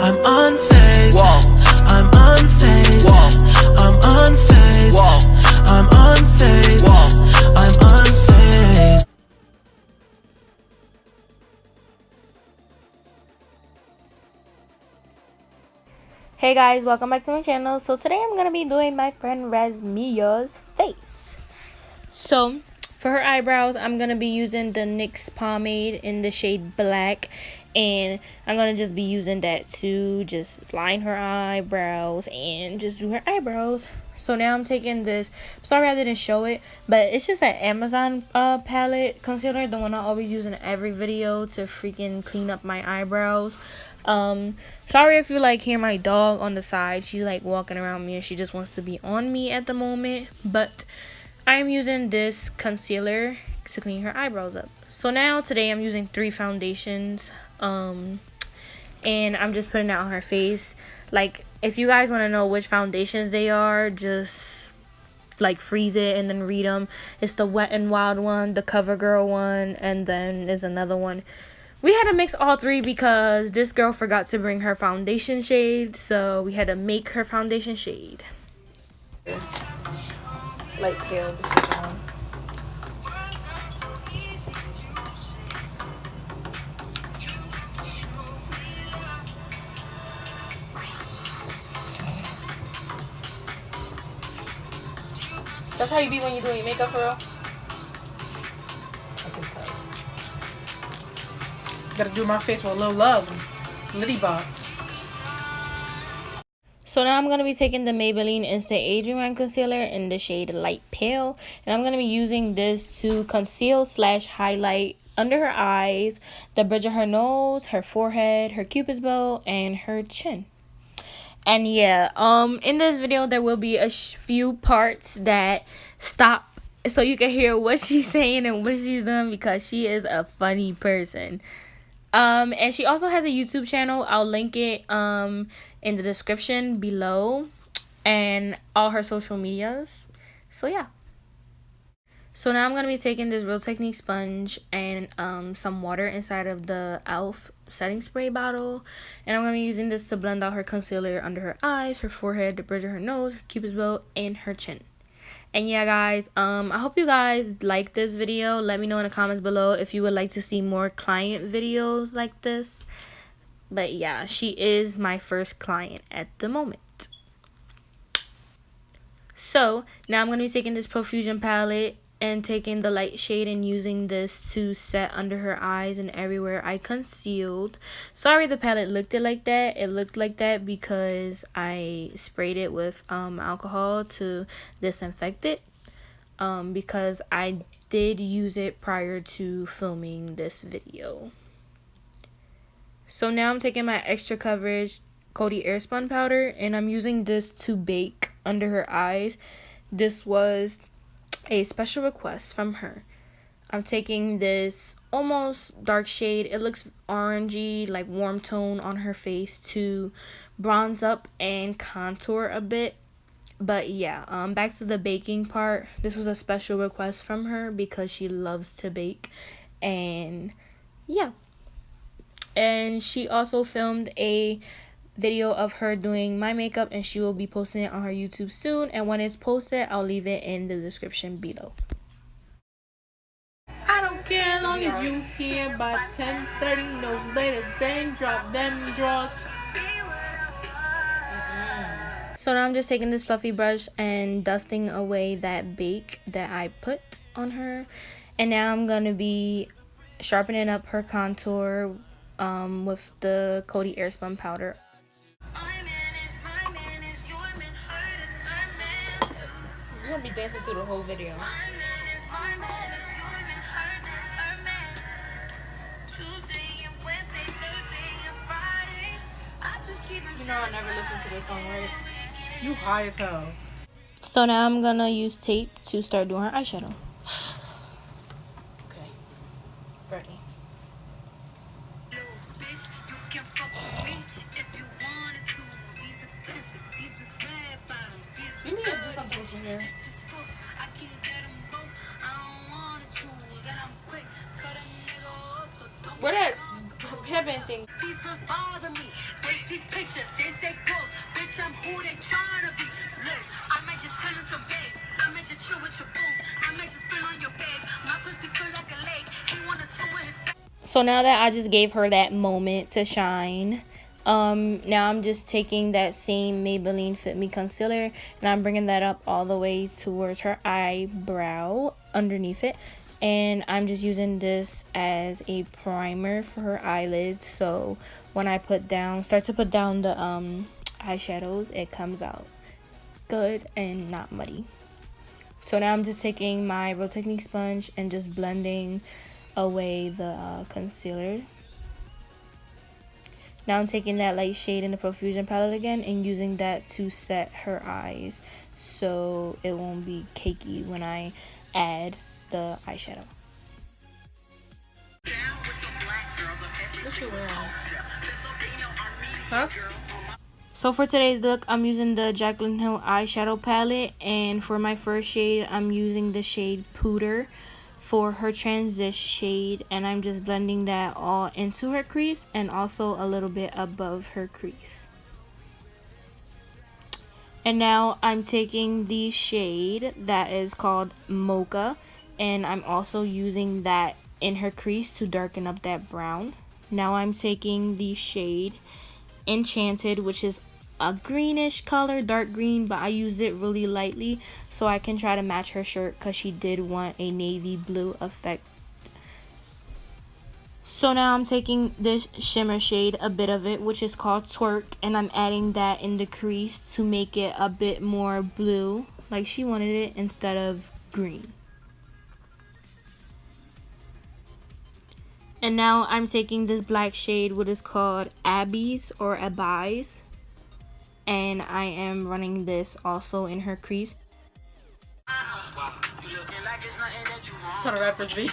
I'm unfazed. I'm unfazed. I'm unfazed. I'm unfazed. I'm unfazed. Hey guys, welcome back to my channel. So today I'm gonna be doing my friend Rasmieh's face. So for her eyebrows, I'm gonna be using the NYX pomade in the shade black, and I'm gonna just be using that to just line her eyebrows and just do her eyebrows. So now I'm taking this, sorry I didn't show it, but it's just an Amazon palette concealer, the one I always use in every video to freaking clean up my eyebrows. Sorry if you like hear my dog on the side. She's like walking around me and she just wants to be on me at the moment, but I'm using this concealer to clean her eyebrows up. So now today I'm using 3 foundations, and I'm just putting it on her face. Like, if you guys want to know which foundations they are, just like freeze it and then read them. It's the Wet n Wild one, the Covergirl one, and then there's another one. We had to mix all 3 because this girl forgot to bring her foundation shade, so we had to make her foundation shade. Light pale. That's how you be when you're doing your makeup, for real? I can tell. Gotta do my face with a little love. Liddy box. So now I'm going to be taking the Maybelline Instant Aging Rewind Concealer in the shade Light Pale. And I'm going to be using this to conceal/highlight under her eyes, the bridge of her nose, her forehead, her cupid's bow, and her chin. And yeah, in this video there will be a few parts that stop so you can hear what she's saying and what she's doing, because she is a funny person. And she also has a YouTube channel. I'll link it in the description below, and all her social medias. So yeah. So now I'm going to be taking this Real Technique sponge and some water inside of the e.l.f. setting spray bottle. And I'm going to be using this to blend out her concealer under her eyes, her forehead, the bridge of her nose, her cupid's bow, and her chin. And yeah guys, I hope you guys like this video. Let me know in the comments below if you would like to see more client videos like this. But yeah, she is my first client at the moment. So now I'm going to be taking this Profusion palette and taking the light shade and using this to set under her eyes and everywhere I concealed. Sorry the palette looked like that. It looked like that because I sprayed it with alcohol to disinfect it, because I did use it prior to filming this video. So now I'm taking my extra coverage Coty Airspun powder, and I'm using this to bake under her eyes. This was a special request from her. I'm taking this almost dark shade. It looks orangey, like warm tone on her face to bronze up and contour a bit. But yeah, back to the baking part. This was a special request from her because she loves to bake. And yeah. And she also filmed a video of her doing my makeup, and she will be posting it on her YouTube soon. And when it's posted, I'll leave it in the description below. I don't care as long as you here by 10:30, no later than drop them draws. So now I'm just taking this fluffy brush and dusting away that bake that I put on her. And now I'm gonna be sharpening up her contour with the Coty Airspun powder. You're gonna be dancing through the whole video. You know I never listen to this song, right? You high as hell. So now I'm gonna use tape to start doing her eyeshadow. Okay. Ready. You need to do something in here. Where that headband thing? So now that I just gave her that moment to shine, now I'm just taking that same Maybelline Fit Me concealer and I'm bringing that up all the way towards her eyebrow underneath it, and I'm just using this as a primer for her eyelids, so when I start to put down the eyeshadows, it comes out good and not muddy. So now I'm just taking my Real Technique sponge and just blending away the concealer. Now I'm taking that light shade in the Profusion palette again and using that to set her eyes so it won't be cakey when I add the eyeshadow. What you wearing? Huh? So for today's look, I'm using the Jaclyn Hill eyeshadow palette, and for my first shade, I'm using the shade Pooter for her transition shade, and I'm just blending that all into her crease and also a little bit above her crease. And now I'm taking the shade that is called Mocha, and I'm also using that in her crease to darken up that brown. Now I'm taking the shade Enchanted, which is a greenish color, dark green, but I used it really lightly so I can try to match her shirt because she did want a navy blue effect. So now I'm taking this shimmer shade, a bit of it, which is called Twerk, and I'm adding that in the crease to make it a bit more blue like she wanted it instead of green. And now I'm taking this black shade, what is called Abby's or Abi's, and I am running this also in her crease. That's how the rappers be.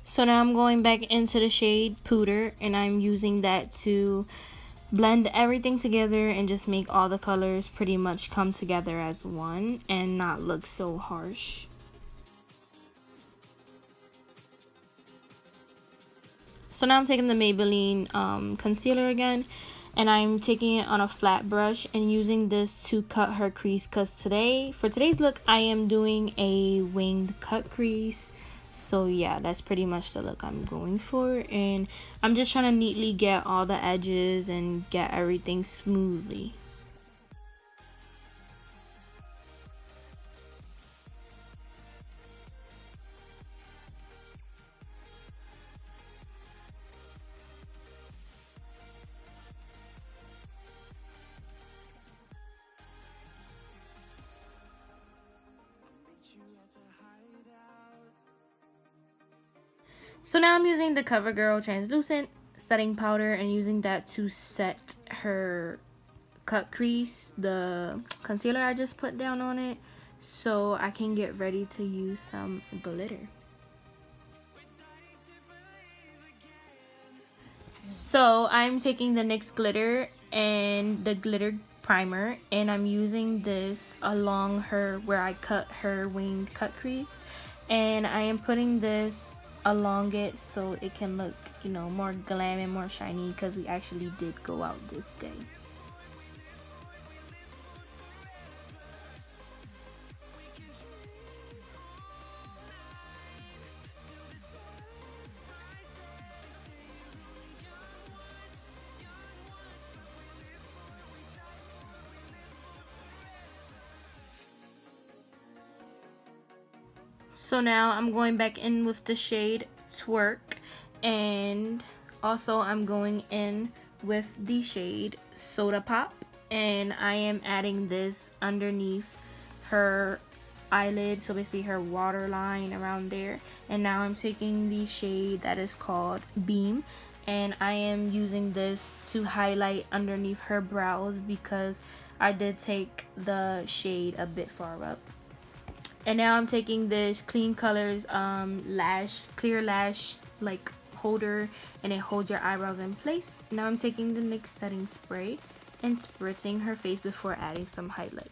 So now I'm going back into the shade Pooter, and I'm using that to blend everything together and just make all the colors pretty much come together as one and not look so harsh. So now I'm taking the Maybelline concealer again, and I'm taking it on a flat brush and using this to cut her crease, because for today's look I am doing a winged cut crease. So yeah, that's pretty much the look I'm going for, and I'm just trying to neatly get all the edges and get everything smoothly. So now I'm using the Covergirl translucent setting powder and using that to set her cut crease, the concealer I just put down on it, so I can get ready to use some glitter. So I'm taking the NYX Glitter and the Glitter Primer, and I'm using this along her where I cut her winged cut crease, and I am putting this along it so it can look, you know, more glam and more shiny, because we actually did go out this day. So now I'm going back in with the shade Twerk, and also I'm going in with the shade Soda Pop, and I am adding this underneath her eyelid, so basically her waterline around there. And now I'm taking the shade that is called Beam, and I am using this to highlight underneath her brows because I did take the shade a bit far up. And now I'm taking this Clean Colors clear lash like holder, and it holds your eyebrows in place. Now I'm taking the NYX setting spray and spritzing her face before adding some highlight.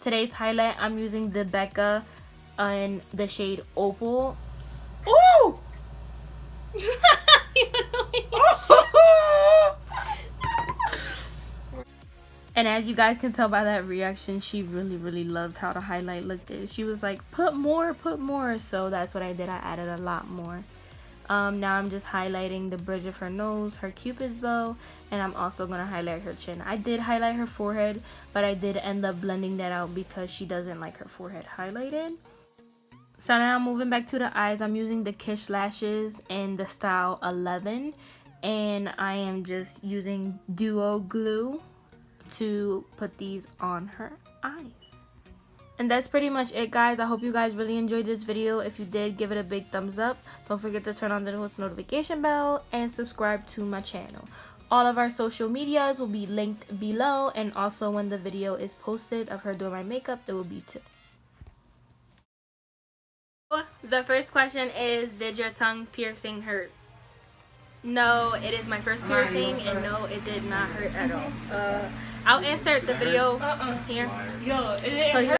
Today's highlight, I'm using the Becca in the shade Opal. Ooh! And And as you guys can tell by that reaction, she really loved how the highlight looked. She was like, put more. So that's what I did. I added a lot more. Now I'm just highlighting the bridge of her nose, her cupid's bow, and I'm also going to highlight her chin. I did highlight her forehead, but I did end up blending that out because she doesn't like her forehead highlighted. So now moving back to the eyes, I'm using the Kish lashes in the style 11, and I am just using duo glue to put these on her eyes. And that's pretty much it, guys. I hope you guys really enjoyed this video. If you did, give it a big thumbs up. Don't forget to turn on the post notification bell and subscribe to my channel. All of our social medias will be linked below, and also when the video is posted of her doing my makeup, it will be too. The first question is, did your tongue piercing hurt? No, it is my first piercing, and no, it did not hurt at all. I'll insert the video here. Yo, So you